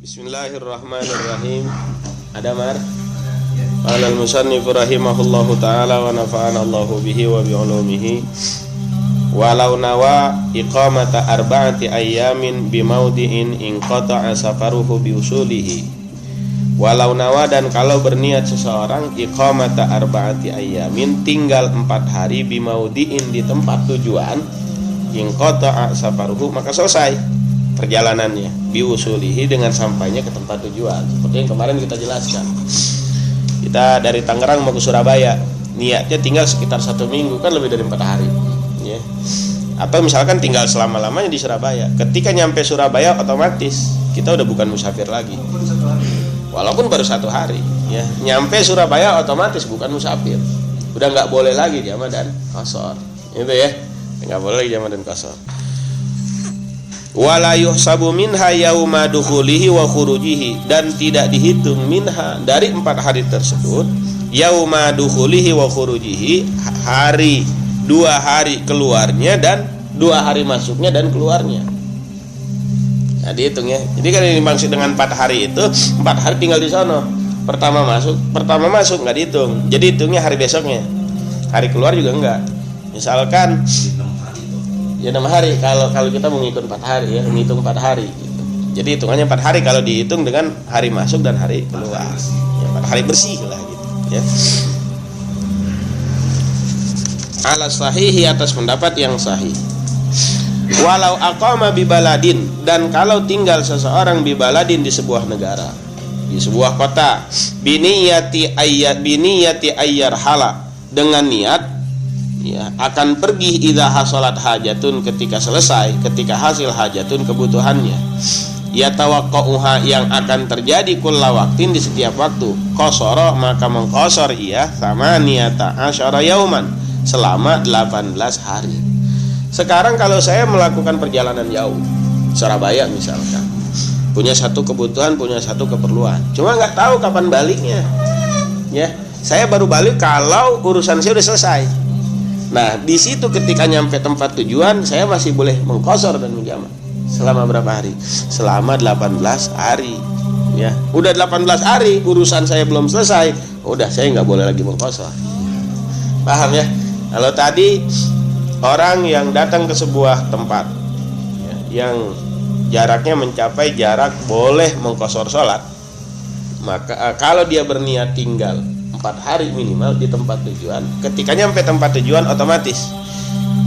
Bismillahirrahmanirrahim. Ada mar? Qala al-musannif rahimahullahu taala wa nafa'ana Allahu bihi wa bi ulumihi. Walau nawa iqamata arba'ati ayyamin bi maudi'in inqata'a safaruhu bi usulihi. Walau nawa, dan kalau berniat seseorang iqamata arba'ati ayyamin, tinggal 4 hari bi maudi'in, di tempat tujuan, inqata'a safaruhu, maka selesai perjalanannya, biusulihi, dengan sampainya ke tempat tujuan. Seperti yang kemarin kita jelaskan, kita dari Tangerang mau ke Surabaya, niatnya tinggal sekitar 1 minggu, kan lebih dari 4 hari ya. Atau misalkan tinggal selama-lamanya di Surabaya, ketika nyampe Surabaya otomatis kita udah bukan musafir lagi, walaupun baru 1 hari ya. Nyampe Surabaya otomatis bukan musafir, udah nggak boleh lagi jama' dan qashar, itu ya, nggak boleh lagi jama' dan qashar. Wala yuhsabu minha yauma dukhulihi wa khurujihi, dan tidak dihitung minha, dari 4 hari tersebut, yauma dukhulihi wa khurujihi, hari 2 hari keluarnya dan 2 hari masuknya dan keluarnya. Nah, dihitung ya. Jadi kan ini maksud dengan 4 hari itu 4 hari tinggal di sono. Pertama masuk nggak dihitung. Jadi hitungnya hari besoknya. Hari keluar juga enggak. Misalkan ya 6 hari kalau kita menghitung 4 hari ya, menghitung 4 hari gitu. Jadi hitungannya 4 hari kalau dihitung dengan hari masuk dan hari keluar. Ya 4 hari bersih lah gitu ya. Ala sahihi, atas pendapat yang sahih. Walau aqama bi baladin, dan kalau tinggal seseorang bi baladin, di sebuah negara, di sebuah kota, biniyati ayyarhala, dengan niat ya akan pergi, idza hasalat hajatun, ketika hasil hajatun, kebutuhannya, ya tawaqqa'uha, yang akan terjadi kulla waktin, di setiap waktu, qasara, maka mengqasar ia thamaniyata asyara yauman, selama 18 hari. Sekarang kalau saya melakukan perjalanan jauh, Surabaya misalkan, punya satu kebutuhan, punya satu keperluan, cuma nggak tahu kapan baliknya ya. Saya baru balik kalau urusan saya udah selesai. Nah, di situ ketika nyampe tempat tujuan, saya masih boleh mengqashar dan menjamak. Selama berapa hari? Selama 18 hari ya. Udah 18 hari urusan saya belum selesai, udah saya nggak boleh lagi mengqashar. Paham ya? Kalau tadi orang yang datang ke sebuah tempat ya, yang jaraknya mencapai jarak boleh mengqashar sholat, maka kalau dia berniat tinggal 4 hari minimal di tempat tujuan, ketika nyampe tempat tujuan otomatis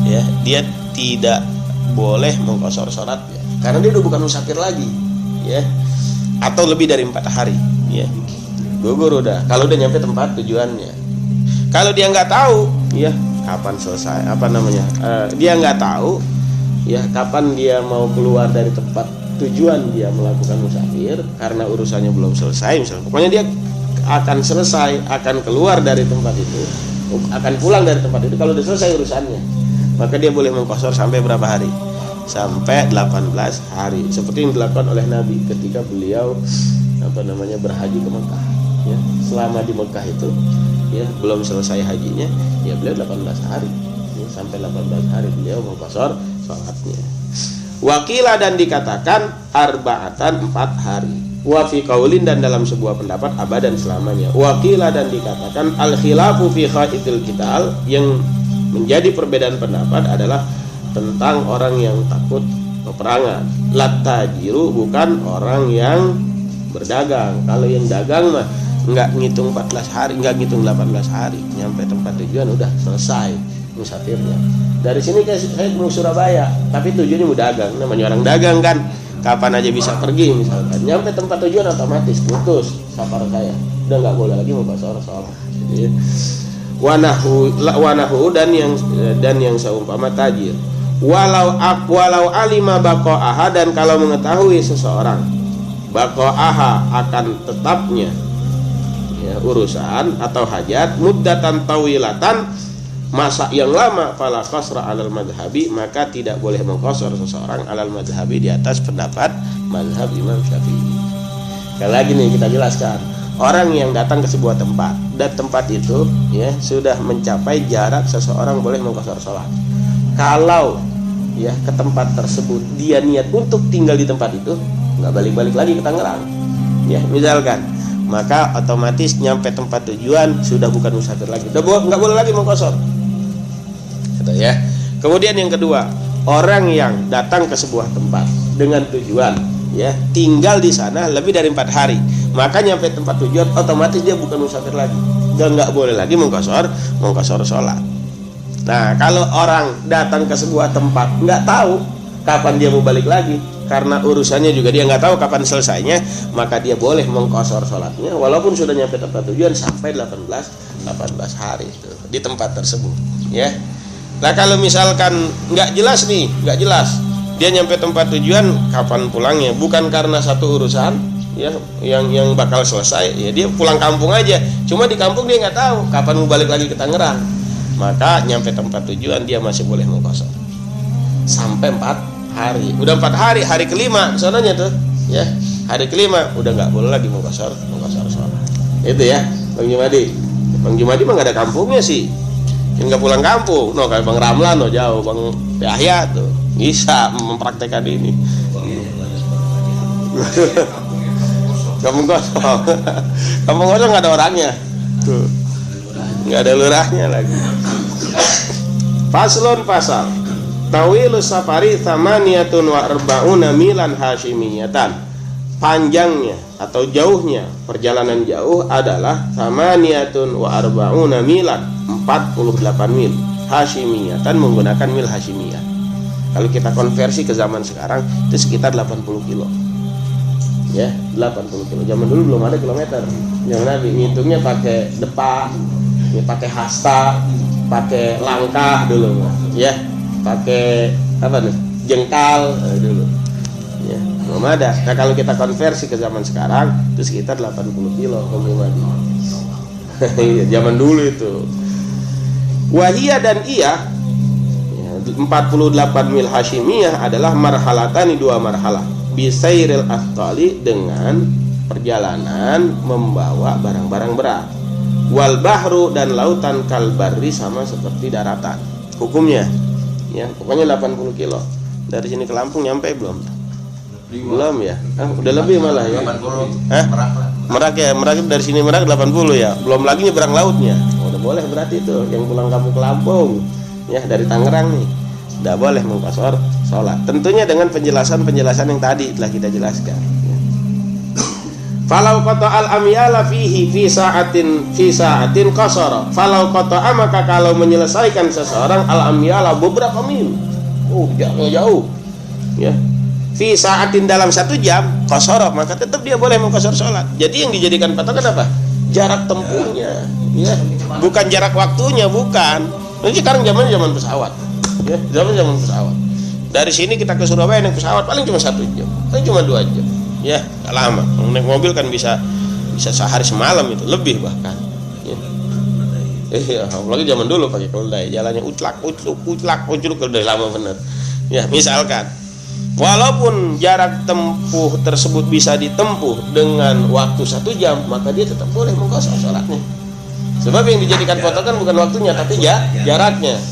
ya dia tidak boleh mengqashar sholat ya, karena dia udah bukan musafir lagi ya, atau lebih dari 4 hari ya, gugur udah kalau udah nyampe tempat tujuannya. Kalau dia nggak tahu ya kapan selesai, dia nggak tahu ya kapan dia mau keluar dari tempat tujuan, dia melakukan musafir karena urusannya belum selesai misalnya, pokoknya dia akan selesai, akan keluar dari tempat itu, akan pulang dari tempat itu kalau udah selesai urusannya, maka dia boleh mengqashar sampai berapa hari? Sampai 18 hari, seperti yang dilakukan oleh Nabi ketika beliau berhaji ke Mekah ya. Selama di Mekah itu ya belum selesai hajinya ya, beliau 18 hari ya, sampai 18 hari beliau mengqashar salatnya. Wakila, dan dikatakan arba'atan, 4 hari. Wa fi qaulin, dan dalam sebuah pendapat abadan, selamanya. Wakila, dan dikatakan al khilafu fi khaitil qital, yang menjadi perbedaan pendapat adalah tentang orang yang takut peperangan. Latajiru, bukan orang yang berdagang. Kalau yang dagang mah nggak ngitung 14 hari, nggak ngitung 18 hari, nyampe tempat tujuan udah selesai musafirnya. Dari sini saya mau Surabaya, tapi tujuannya mau dagang. Namanya orang dagang kan, kapan aja bisa pergi misalkan. Nyampe tempat tujuan otomatis putus safar saya, udah nggak boleh lagi membahas orang. Wanahu, dan yang seumpama tajir. Walau alima baqa'aha, dan kalau mengetahui seseorang baqa'aha, akan tetapnya ya, urusan atau hajat, muddatan tawilatan, masa yang lama, fala qasra alal madhabi, maka tidak boleh mengqashar seseorang alal madhabi, di atas pendapat mazhab Imam Syafi'i. Sekali lagi nih kita jelaskan, orang yang datang ke sebuah tempat, dan tempat itu ya sudah mencapai jarak seseorang boleh mengqashar sholat. Kalau ya ke tempat tersebut dia niat untuk tinggal di tempat itu, nggak balik-balik lagi ke Tangerang, ya misalkan, maka otomatis nyampe tempat tujuan sudah bukan musafir lagi, udah nggak boleh lagi mengqashar, gitu ya. Kemudian yang kedua, orang yang datang ke sebuah tempat dengan tujuan, ya tinggal di sana lebih dari 4 hari, maka nyampe tempat tujuan otomatis dia bukan musafir lagi, dan nggak boleh lagi mengqashar sholat. Nah, kalau orang datang ke sebuah tempat nggak tahu kapan dia mau balik lagi, karena urusannya juga dia nggak tahu kapan selesainya, maka dia boleh mengqashar sholatnya walaupun sudah nyampe tempat tujuan sampai 18 hari itu di tempat tersebut, ya. Nah, kalau misalkan nggak jelas, dia nyampe tempat tujuan kapan pulangnya, bukan karena satu urusan ya yang bakal selesai, ya dia pulang kampung aja, cuma di kampung dia nggak tahu kapan mau balik lagi ke Tangerang, maka nyampe tempat tujuan dia masih boleh mengqashar sampai 4 hari. Udah 4 hari, hari kelima sononya tuh, ya hari kelima udah nggak boleh lagi mengqashar sholat. Itu ya Bang Jumadi mah nggak ada kampungnya sih, nggak pulang kampung, kayak Bang Ramlan jauh, Bang Yahya tuh bisa mempraktekkan ini. Kampung kosong nggak ada orangnya tuh, nggak ada lurahnya lagi. Faslun pasal tawilus safari thamaniyatun wa arba'una milan hashimiyatan. Panjangnya atau jauhnya perjalanan jauh adalah thamaniyatun wa arba'una milan, 48 mil hashimiyatan, menggunakan mil hashimiyah. Kalau kita konversi ke zaman sekarang itu sekitar 80 kilo, ya 80 kilo. Zaman dulu belum ada kilometer, yang Nabi ngitungnya pakai depa, ya pakai hasta, pakai langkah dulu, ya pakai apa nih, jengkal dulu, ya belum ada. Nah, kalau kita konversi ke zaman sekarang itu sekitar 80 kilo zaman dulu itu. Wahia dan ia 48 mil hashimiyah adalah marhalatani, 2 marhalah, bisairil aftali, dengan perjalanan membawa barang-barang berat, wal bahru, dan lautan kalbari, sama seperti daratan hukumnya, ya pokoknya 80 kilo. Dari sini ke Lampung nyampe belum ya, udah lebih malah ya. Merak ya, Merak dari sini Merak 80 ya, belum lagi nyebrang lautnya. Udah boleh berarti itu yang pulang kampung ke Lampung, ya dari Tangerang nih, udah boleh mengqashar sholat, tentunya dengan penjelasan yang tadi telah kita jelaskan, ya. Falau qata'al amyala fihi fi sa'atin qashara. Falau qata'a, maka kalau menyelesaikan seseorang al amyala, beberapa mil, jauh, ya, fi sa'atin, dalam 1 jam, qashara, maka tetap dia boleh mengqashar sholat. Jadi yang dijadikan patokan apa? Jarak tempuhnya, ya, bukan jarak waktunya, bukan. Ini sekarang zaman pesawat, ya, zaman pesawat. Dari sini kita ke Surabaya naik pesawat paling cuma 1 jam, paling cuma 2 jam, ya, gak lama. Naik mobil kan bisa sehari semalam, itu lebih bahkan, ya. Apalagi zaman dulu pakai keldai, jalannya uclak keldai, lama bener. Ya, misalkan walaupun jarak tempuh tersebut bisa ditempuh dengan waktu 1 jam, maka dia tetap boleh mengqashar sholatnya. Sebab yang dijadikan patokan bukan waktunya, tapi jaraknya.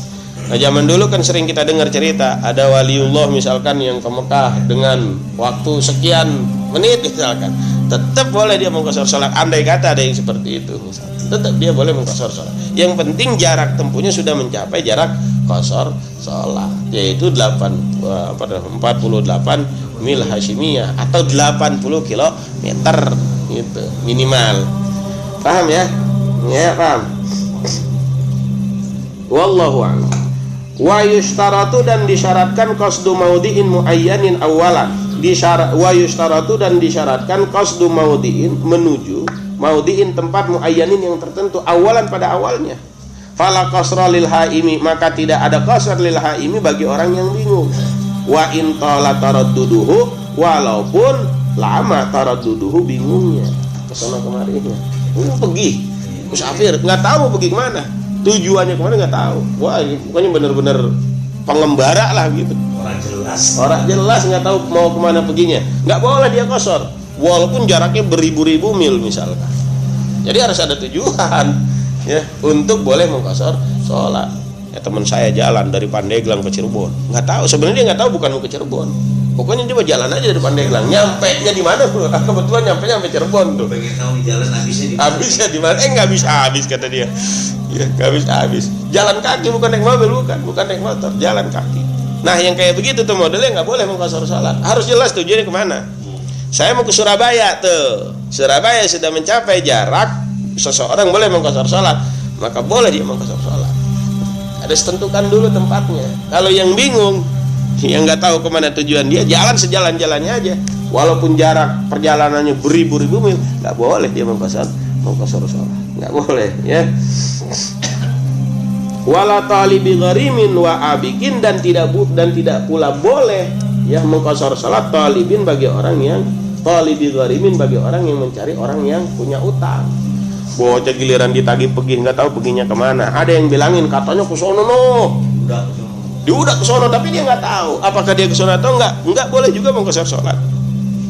Nah, zaman dulu kan sering kita dengar cerita, ada waliullah misalkan yang ke Mekah dengan waktu sekian menit misalkan, tetap boleh dia mengqashar sholat. Andai kata ada yang seperti itu, misalkan, tetap dia boleh mengqashar sholat. Yang penting jarak tempuhnya sudah mencapai jarak qashar sholat, yaitu 48 mil hashimiyah atau 80 kilometer gitu minimal. Paham ya? Ya, paham. Wallahu a'lam. Wa yushtaratu, dan disyaratkan qasdu maudhi'in muayyanin awalan. Wa yushtaratu, dan disyaratkan qasdu maudhi'in, menuju maudhi'in, tempat muayyanin yang tertentu, awalan, pada awalnya. Fala qasra lil haimi, maka tidak ada qasar lil haimi bagi orang yang bingung. Wa in tala taradduduhu, walaupun lama taradduduhu, bingungnya kesana kemarinya. Pergi musafir, nggak tahu mau pergi kemana, tujuannya kemana nggak tahu. Wah, pokoknya bener-bener pengembara lah gitu. Orang jelas nggak tahu mau kemana perginya, nggak boleh dia qashar, walaupun jaraknya beribu-ribu mil misalkan. Jadi harus ada tujuan, ya, untuk boleh mengqashar sholat. Ya, teman saya jalan dari Pandeglang ke Cirebon, nggak tahu, sebenarnya dia nggak tahu, bukan mau ke Cirebon, Pokoknya dia jalan aja dari Pandeglang. Nyampe nya di mana bro? Kebetulan nyampe Cirebon tuh. Pengen tahu di jalan habisnya di mana? Nggak bisa habis kata dia. Ya nggak bisa habis. Jalan kaki bukan naik mobil, bukan naik motor, jalan kaki. Nah yang kayak begitu tuh modelnya nggak boleh mengqasar salat. Harus jelas tujuannya kemana. Saya mau ke Surabaya tuh. Surabaya sudah mencapai jarak seseorang boleh mengqasar salat, maka boleh dia mengqasar salat. Ada tentukan dulu tempatnya. Kalau yang bingung, yang nggak tahu kemana tujuan dia, jalan sejalan-jalannya aja. Walaupun jarak perjalanannya beribu-ribu mil, nggak boleh dia mengqasar salat, nggak boleh ya. Wala talibi gharimin wa abikin, dan tidak pula boleh ya mengqasar salat talibin bagi orang yang talibi gharimin, bagi orang yang mencari orang yang punya utang. Bocah giliran ditagih pergi nggak tahu perginya kemana. Ada yang bilangin katanya ke sono udah ke sono, tapi dia nggak tahu apakah dia ke sono atau enggak boleh juga mengqasar salat.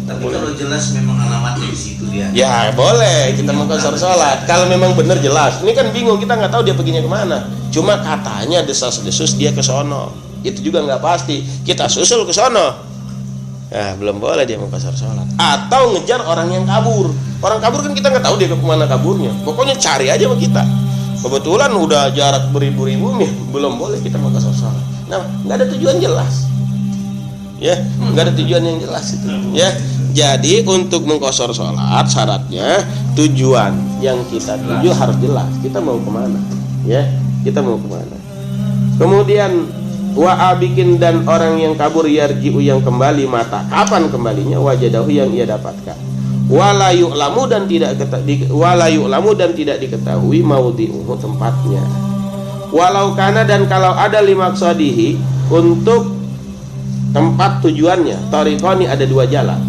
Tapi kalau jelas memang alamatnya di situ dia. Ya boleh kita mengqasar salat kalau memang benar jelas. Ini kan bingung, kita nggak tahu dia perginya kemana. Cuma katanya desas-desus dia ke sono. Itu juga nggak pasti. Kita susul ke sono. Nah, belum boleh dia mengqasar salat. Atau ngejar orang yang kabur. Orang kabur kan kita nggak tahu dia ke mana kaburnya. Pokoknya cari aja sama kita. Kebetulan udah jarak beribu-ribu nih, belum boleh kita mengqasar salat. Nah, nggak ada tujuan jelas. Ya, nggak ada tujuan yang jelas itu. Ya, jadi untuk mengqasar salat syaratnya tujuan yang kita tuju harus jelas. Kita mau kemana? Ya, kita mau kemana? Kemudian wa abikin, dan orang yang kabur yarji'u yang kembali, mata kapan kembalinya, wajadahu yang ia dapatkan. Wala yu'lamu, dan tidak diketahui maudhi'uhu tempatnya. Walau kana, dan kalau ada limaksadihi untuk tempat tujuannya, tariqani, ada dua jalan.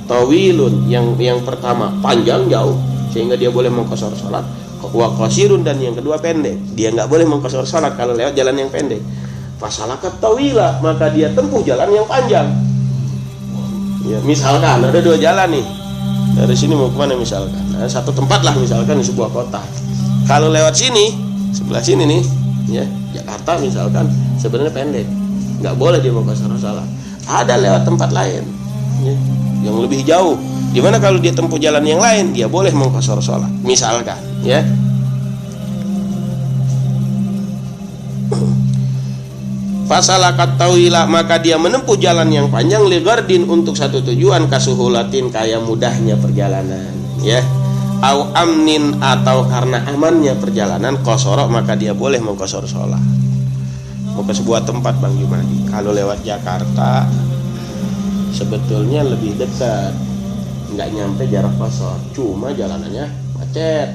Tawilun, yang pertama panjang jauh sehingga dia boleh mengqasar salat, wa qasirun, dan yang kedua pendek, dia nggak boleh mengqasar salat kalau lewat jalan yang pendek. Fasalakat tawila, maka dia tempuh jalan yang panjang. Ya, misalkan ada dua jalan nih, dari sini mau kemana misalkan, nah, satu tempat lah misalkan di sebuah kota. Kalau lewat sini, sebelah sini nih, ya Jakarta misalkan, sebenarnya pendek, nggak boleh dia mengqasar salat. Ada lewat tempat lain, ya, yang lebih jauh. Dimana kalau dia tempuh jalan yang lain, dia boleh mengqasar salat. Misalkan, ya. Fasalakat tawila, maka dia menempuh jalan yang panjang, ligardin, untuk satu tujuan, kasuhulatin, kaya mudahnya perjalanan, ya. Au amnin, atau karena amannya perjalanan, qasara, maka dia boleh mengqasar salat. Mau ke sebuah tempat Bang Jumadi, kalau lewat Jakarta sebetulnya lebih dekat, nggak nyampe jarak qasar, cuma jalanannya macet.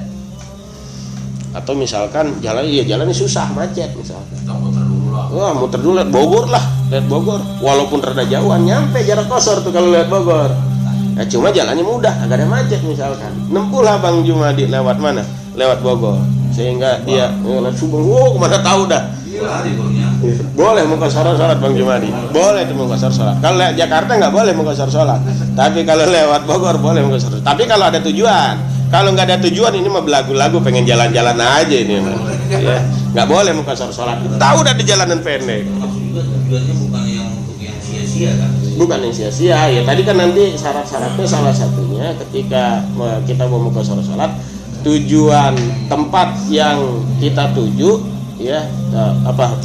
Atau misalkan jalannya susah, macet misalkan. Wah, muter dulu lihat Bogor lah, walaupun rada jauhan, nyampe jarak qasar tuh kalau lihat Bogor. Nah, cuma jalannya mudah, agak ada macet misalkan. Nempuh lah Bang Jumadi lewat mana? Lewat Bogor, sehingga dia lewat Subang. Kemana tahu dah. Boleh mengqasar salat Bang Jumadi, boleh tuh mengqasar salat. Kalau lewat Jakarta nggak boleh mengqasar salat, tapi kalau lewat Bogor boleh mengqasar. Tapi kalau ada tujuan, kalau nggak ada tujuan, ini mah belagu-lagu pengen jalan-jalan aja ini, ya nggak boleh mengqasar salat. Tahu udah di jalanan pendek. Tujuannya bukan yang untuk yang sia-sia kan? Bukan yang sia-sia. Ya tadi kan nanti syarat-syaratnya salah satunya ketika kita mau mengqasar salat, tujuan tempat yang kita tuju, ya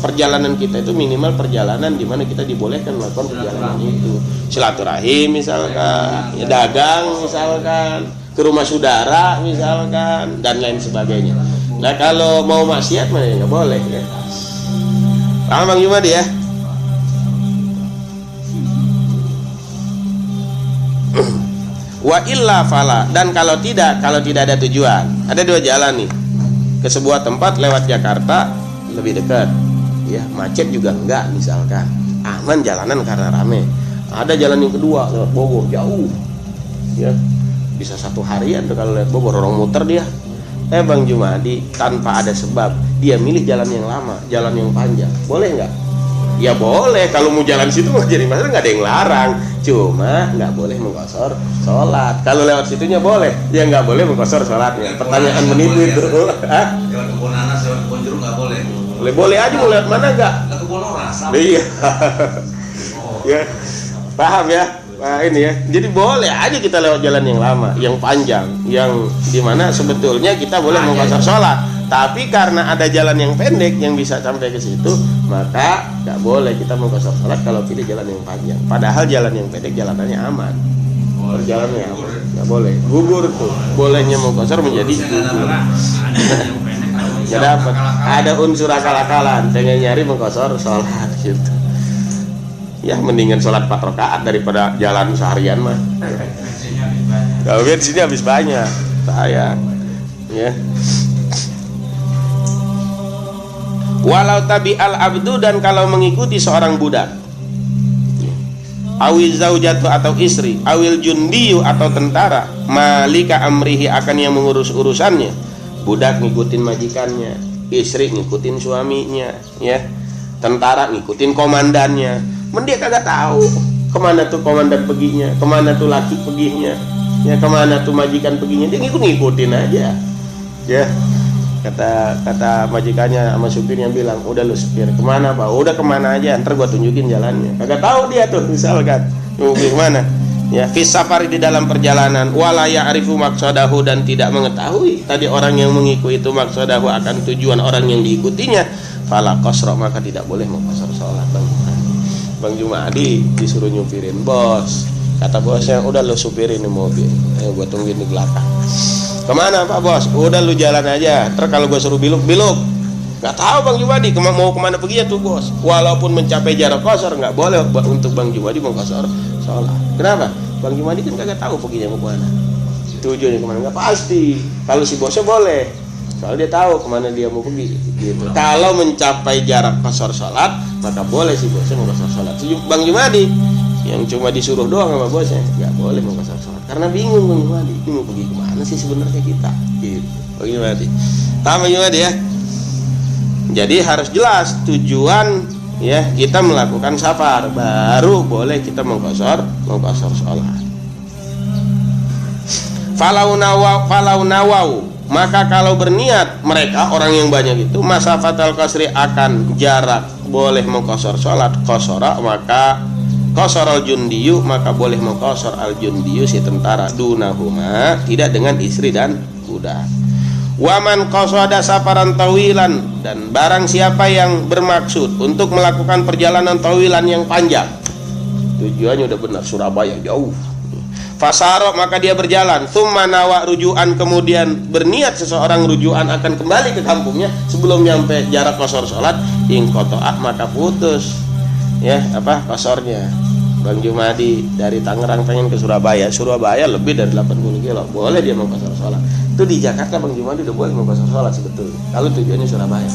perjalanan kita itu minimal perjalanan di mana kita dibolehkan melakukan perjalanan itu. Silaturahim misalkan, ya dagang misalkan, ke rumah saudara misalkan, dan lain sebagainya. Nah kalau mau maksiat mana nggak boleh ya. Paham Bang Jumadi ya? Wa illa fala, dan kalau tidak ada tujuan, ada dua jalan nih ke sebuah tempat lewat Jakarta lebih dekat, ya macet juga enggak misalkan, aman jalanan karena rame. Ada jalan yang kedua lewat Bogor, jauh, ya bisa satu harian tuh kalau lewat Bogor, orang muter dia. Bang Jumadi tanpa ada sebab dia milih jalan yang lama, jalan yang panjang, boleh nggak? Ya boleh, kalau mau jalan situ nggak jadi masalah, nggak ada yang larang, cuma nggak boleh mengqasar sholat. Kalau lewat situnya boleh, ya nggak boleh mengqasar sholatnya. Pertanyaan menipu itu. Lewat kebun nanas, lewat kebun jeruk nggak boleh. Boleh aja, mau lewat mana nggak? Ke kebun orang. Iya. Ya. Paham ya? Nah, ini ya. Jadi boleh aja kita lewat jalan yang lama, yang panjang, yang dimana sebetulnya kita boleh mengqashar sholat. Tapi karena ada jalan yang pendek yang bisa sampai ke situ, maka nggak boleh kita mengqashar sholat kalau pilih jalan yang panjang. Padahal jalan yang pendek jalanannya aman, perjalanannya aman, nggak boleh. Gugur tuh, bolehnya mengqashar menjadi gugur. Nggak dapat. Ada unsur akal-akalan, pengen nyari mengqashar sholat gitu. Ya mendingan sholat 4 rakaat daripada jalan seharian mah. Kalau di sini habis banyak, sayang. Ya. Walau tabi al abdu, dan kalau mengikuti seorang budak, awil zaujatu atau istri, awil jundiyu atau tentara, malika amrihi akan yang mengurus urusannya. Budak ngikutin majikannya, istri ngikutin suaminya, ya. Tentara ngikutin komandannya. Dia kagak tahu kemana tuh komandan perginya, kemana tuh laki perginya, ya kemana tuh majikan perginya. Dia ngikutin aja, ya. Kata majikannya sama supirnya bilang, udah lu supir kemana pak? Udah kemana aja, ntar gua tunjukin jalannya. Kagak tahu dia tuh, misalkan mau kemana, ya. Fis safari, di dalam perjalanan, wala ya'rifu maqsadahu, dan tidak mengetahui tadi orang yang mengikuti itu maqsadahu akan tujuan orang yang diikutinya, fala qasra, maka tidak boleh mengqashar sholat. Bang Jumadi disuruh nyupirin bos, kata bosnya, udah lu supirin nih mobil, gua tungguin di belakang. Kemana pak bos? Udah lu jalan aja, ntar kalau gua suruh biluk. Gak tahu Bang Jumadi mau kemana pergi ya tuh bos. Walaupun mencapai jarak qashar, nggak boleh untuk Bang Jumadi mengqashar sholat. Kenapa? Bang Jumadi kan kagak tahu perginya mau kemana, tujuannya kemana, nggak pasti. Kalau si bosnya boleh, soalnya dia tahu kemana dia mau pergi gitu. Kalau mencapai jarak qashar sholat, maka boleh si bosnya mengqashar sholat. Bang Jumadi yang cuma disuruh doang sama bosnya, nggak boleh mengqashar sholat karena bingung Bang Jumadi, ini mau pergi kemana sih sebenarnya kita gitu. Bang Jumadi, paham Bang Jumadi ya? Jadi harus jelas tujuan, ya, kita melakukan safar, baru boleh kita mengqashar sholat. Falau nawau, maka kalau berniat mereka orang yang banyak itu masafatal qasri, akan jarak boleh mengqashar sholat, qashara, maka qashara al jundiyu, maka boleh mengqashar al jundiyu si tentara, dunahuma, tidak dengan istri dan budak. Waman qasada safaran tawilan, dan barang siapa yang bermaksud untuk melakukan perjalanan tawilan yang panjang, tujuannya udah benar Surabaya jauh, fasaro, maka dia berjalan, tsumma nawa rujuan, kemudian berniat seseorang rujuan akan kembali ke kampungnya sebelum nyampe jarak qashar sholat, ingqata'a, maka putus, ya, qasharnya. Bang Jumadi dari Tangerang pengen ke Surabaya lebih dari 80 kilo, boleh dia mengqashar sholat. Itu di Jakarta Bang Jumadi udah boleh mengqashar sholat sebetulnya kalau tujuannya Surabaya.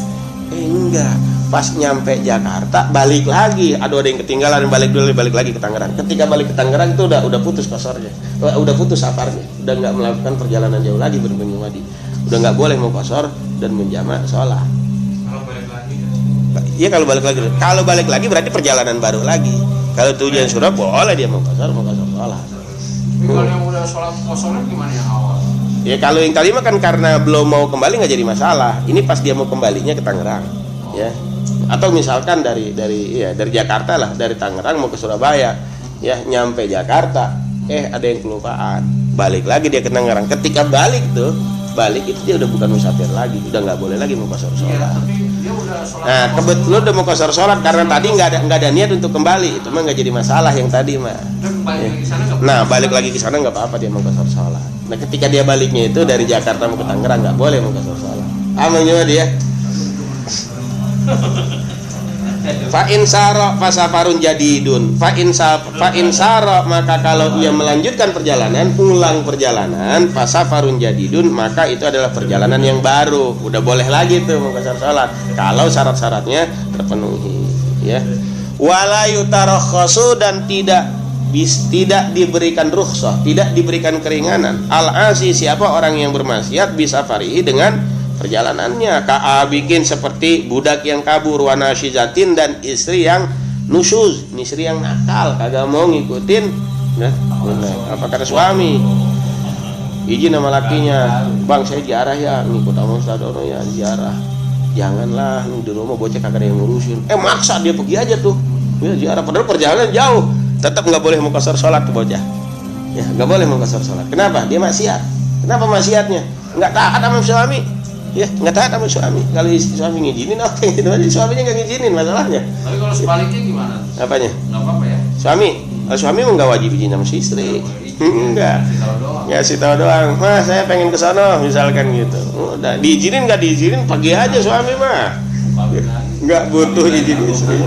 Enggak, pas nyampe Jakarta balik lagi, ada yang ketinggalan, balik lagi ke Tangerang. Ketika balik ke Tangerang itu udah putus qasharnya, udah putus safarnya, udah nggak melakukan perjalanan jauh lagi. Bang Jumadi udah nggak boleh mengqashar dan menjamak sholat. Kalau balik lagi, iya, kalau balik lagi berarti perjalanan baru lagi. Kalau tujuan Surabaya boleh dia mengqashar sholat. Kalau yang udah sholat qasharnya gimana yang awal? Ya kalau yang tadi mah kan karena belum mau kembali nggak jadi masalah. Ini pas dia mau kembalinya ke Tangerang, ya. Atau misalkan dari Jakarta lah, dari Tangerang mau ke Surabaya, ya, nyampe Jakarta, ada yang kelupaan, balik lagi dia ke Tangerang. Ketika balik itu dia udah bukan musafir lagi, udah nggak boleh lagi mau qashar sholat. Ya, tapi dia udah sholat. Nah kebetulan udah mau qashar sholat karena tadi nggak ada niat untuk kembali, itu mah nggak jadi masalah yang tadi mah. Balik lagi ke sana nggak apa-apa, dia mau qashar sholat. Nah ketika dia baliknya itu dari Jakarta mau ke Tangerang, nggak boleh mau qashar sholat. Amalnya dia. Fa in sara fasafarun jadidun. Fa in sara, maka kalau ia melanjutkan perjalanan, ulang perjalanan, fasafarun jadidun, maka itu adalah perjalanan yang baru. Udah boleh lagi tuh mau qashar sholat kalau syarat-syaratnya terpenuhi, ya. Wala yutarakhasu, dan tidak diberikan rukhsah, tidak diberikan keringanan. Al-asi, siapa orang yang bermaksiat, bisa farihi dengan perjalanannya. Ka'a bikin seperti budak yang kabur, wanasyizatin, dan istri yang nusyuz, istri yang nakal, kagak mau ngikutin, nah, apa kata suami, izin sama lakinya, bang saya ziarah ya, ngikut sama Ustaz Ono ya ziarah. Janganlah, di rumah bocah kagak ada yang ngurusin. Maksa dia pergi aja tuh, ya ziarah, padahal perjalanan jauh. tetap nggak boleh mengqasar sholat tuh bocah. Ya, nggak boleh mengqasar sholat. Kenapa? Dia maksiat. Kenapa maksiatnya? Nggak taat sama suami. Ya, nggak taat sama suami. Kalau suami ngizinin, oke, gitu aja. Suaminya nggak ngizinin, masalahnya. Tapi kalau sebaliknya gimana? Apanya? Nggak apa-apa ya? Suami mau nggak wajib izin sama si istri. Enggak. Kasih tahu doang. Ngasih tahu doang. Mah, saya pengen ke sono, misalkan gitu. Udah, diizinin nggak diizinin, pergi aja suami mah. Kawin lagi. Nggak butuh izin istri.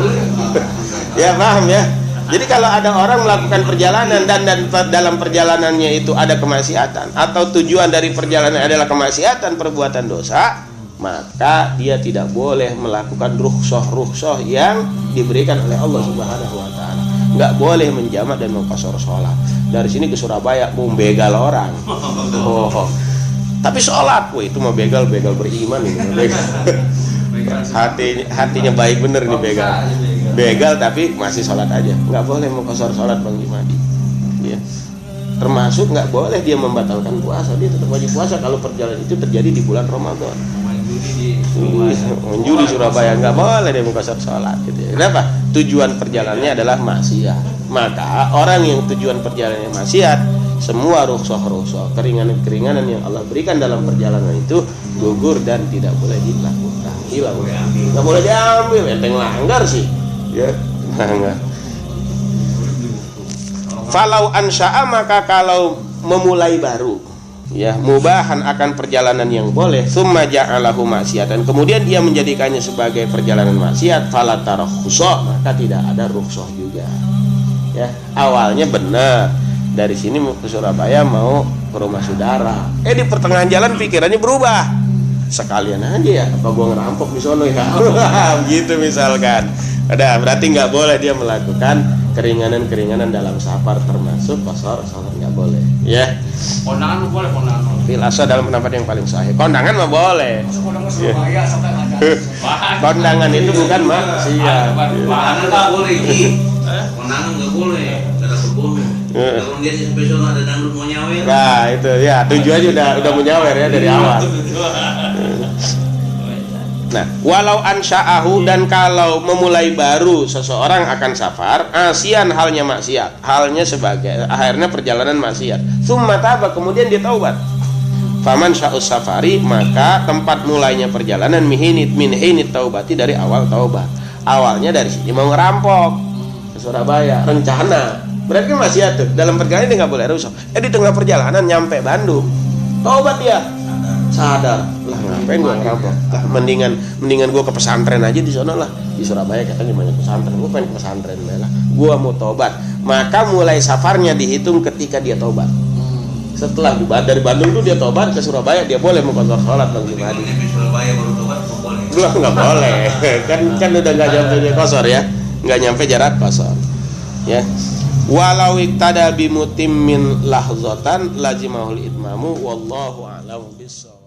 Ya, paham ya. Jadi kalau ada orang melakukan perjalanan dan dalam perjalanannya itu ada kemaksiatan atau tujuan dari perjalanan adalah kemaksiatan, perbuatan dosa, maka dia tidak boleh melakukan rukhsah yang diberikan oleh Allah Subhanahu wa taala. Nggak boleh menjamak dan mengqasar sholat. Dari sini ke Surabaya mau begal orang. Oh. Tapi sholat, itu mau begal beriman ini. Begal. Hatinya baik bener nih begal tapi masih sholat aja, nggak boleh mengqasar sholat Bang Jumadi ya. Termasuk nggak boleh dia membatalkan puasa, dia tetap wajib puasa kalau perjalanan itu terjadi di bulan Ramadan. Menjudi Surabaya nggak boleh dia mengqasar sholat gitu ya. Kenapa? Tujuan perjalanannya adalah maksiat. Maka orang yang tujuan perjalanannya maksiat, semua rukhsah keringanan yang Allah berikan dalam perjalanan itu gugur dan tidak boleh dilakukan, hilang, nggak boleh diambil. Enteng langgar sih ya, langgar. Falau ansya'a, maka kalau memulai baru ya, mubahan akan perjalanan yang boleh, summa ja'alahu maksiatan, kemudian dia menjadikannya sebagai perjalanan maksiat, fala tarakhusah, maka tidak ada rukhsah juga ya. Awalnya benar dari sini ke Surabaya mau ke rumah saudara, di pertengahan jalan pikirannya berubah, sekalian aja ya, apa gua ngerampok di sono ya. Gitu misalkan. Ada, berarti nggak boleh dia melakukan keringanan dalam safar, termasuk qasar sholat nggak boleh ya. Kondangan boleh, kondangan. Fil asal dalam pendapat yang paling sahih, kondangan mah boleh. Kondangan Surabaya sampai ada. Kondangan itu bukan maksiat. Kondangan nggak boleh Ki. Kondangan nggak boleh, nggak boleh. Kalau dia sampai sono ada dangdut mau nyawer. Nah itu ya, tujuannya udah menyawer ya dari awal. Nah, walau ansya'ahu, dan kalau memulai baru seseorang akan safar, asian halnya maksiat, halnya sebagai akhirnya perjalanan maksiat, summa taba, kemudian dia taubat, faman sya'us safari, maka tempat mulainya perjalanan min hinit taubati, dari awal taubat. Awalnya dari sini mau ngerampok ke Surabaya, rencana, berarti maksiat tuh. Dalam perjalanan dia nggak boleh rusak. Di tengah perjalanan nyampe Bandung, taubat dia, sadar lah, ngapain gua ngerampok, lah mendingan gua ke pesantren aja di sana lah. Di Surabaya katanya banyak pesantren, gua pengen ke pesantren lah, gua mau tobat. Maka mulai safarnya dihitung ketika dia tobat. Setelah dari Bandung tuh dia tobat ke Surabaya, dia boleh mengqasar sholat Bang Jumadi. Di Surabaya baru tobat boleh. Belum, nggak boleh. kan udah nggak nyampe qasar ya, nggak nyampe jarak qasar ya. Walau iktada bimutimmin lahzatan lazimahul itmamu wallahu a'lam bissawab.